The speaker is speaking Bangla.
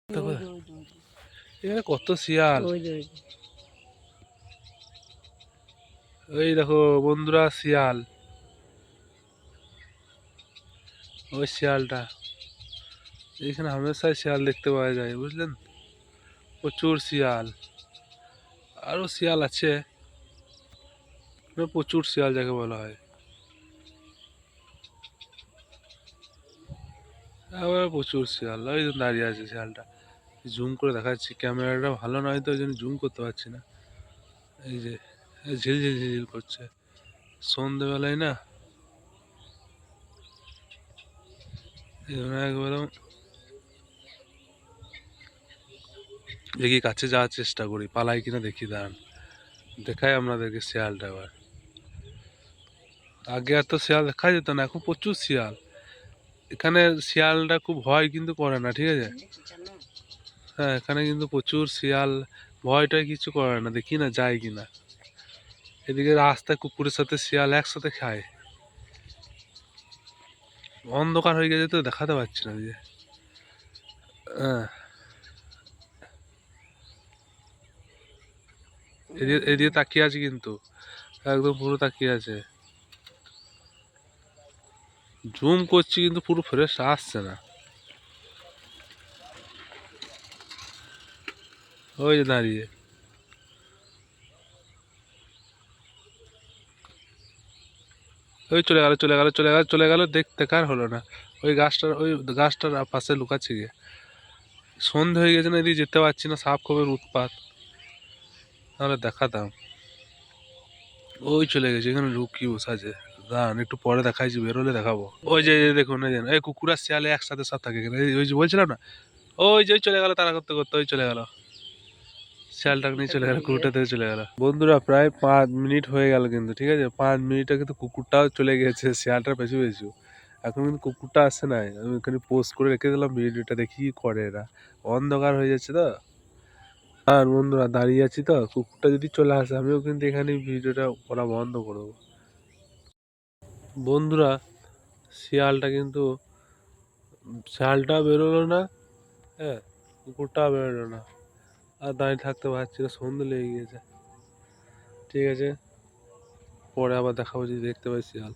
এখানে কত শিয়াল, ওই দেখো বন্ধুরা শিয়াল, ওই শিয়ালটা এখানে হামেশাই শিয়াল দেখতে পাওয়া যায়, বুঝলেন? প্রচুর শিয়াল, আরো শিয়াল আছে, প্রচুর শিয়াল যাকে বলা হয়। আবার প্রচুর শিয়াল, ওই জন্য দাঁড়িয়ে আছে শিয়ালটা, জুম করে দেখাচ্ছি, ক্যামেরাটা ভালো নয় তো ওই জন্য জুম করতে পারছি না। এই যে ঝিলঝিল ঝিলঝিল করছে সন্ধ্যেবেলায় না, একবার দেখি কাছে যাওয়ার চেষ্টা করি, পালাই কিনা দেখি, দাঁড়ান দেখাই আপনাদেরকে শিয়ালটা এবার। আগে এত শিয়াল দেখা যেত না, এখন প্রচুর শিয়াল। এখানে শিয়ালটা খুব ভয় কিন্তু করে না, ঠিক আছে? হ্যাঁ, এখানে কিন্তু প্রচুর শিয়াল, ভয়টাই কিছু করে না, দেখি না যায় কিনা। এদিকে রাস্তায় কুকুরের সাথে শিয়াল একসাথে খায়, অন্ধকার হয়ে গেছে তো দেখাতে পারছি না যে। হ্যাঁ, এদিকে তাকিয়ে আছে কিন্তু, একদম পুরো তাকিয়ে আছে, জুম করছি কিন্তু পুরো ফ্রেশ আসছে না। ওই যে দাঁড়িয়ে, ওই চলে গেল চলে গেল চলে গেল চলে গেল, দেখতে কার হলো না। ওই গাছটার পাশে লুকাচ্ছে গিয়ে, সন্ধে হয়ে গেছে না, এদিকে যেতে পারছি না, সাপ খোপের উৎপাত, তাহলে দেখাতাম। ওই চলে গেছে, এখানে লুকি বসে আছে, দাঁড়ান একটু পরে দেখাইছি, বেরোলে দেখাবো। ওই যে দেখুন, এই যে এই কুকুর আর শিয়ালে একসাথে সব থাকে এখানে, ওই যে বলছিলাম না, ওই যে চলে গেল তারা করতে করতে, ওই চলে গেল শিয়ালটাকে নিয়ে চলে গেল, কুকুরটা থেকে চলে গেল। বন্ধুরা প্রায় 5 মিনিট হয়ে গেল কিন্তু, ঠিক আছে? 5 মিনিটে কিন্তু কুকুরটাও চলে গেছে শিয়ালটার পেছু পেছু, এখন কিন্তু কুকুরটা আসছে না। আমি এখানে পোস্ট করে রেখে দিলাম ভিডিওটা, দেখি কি করে এরা, অন্ধকার হয়ে যাচ্ছে তো। আর বন্ধুরা দাঁড়িয়ে আছি তো, কুকুরটা যদি চলে আসে আমিও কিন্তু এখানে ভিডিওটা করা বন্ধ করবো। বন্ধুরা শিয়ালটা বেরোলো না, হ্যাঁ, কুকুরটা বেরোলো না, আর দাঁড়িয়ে থাকতে পারছি না, সন্ধ্যে লেগে গিয়েছে। ঠিক আছে, পরে আবার দেখাবো যদি দেখতে পাই শিয়াল।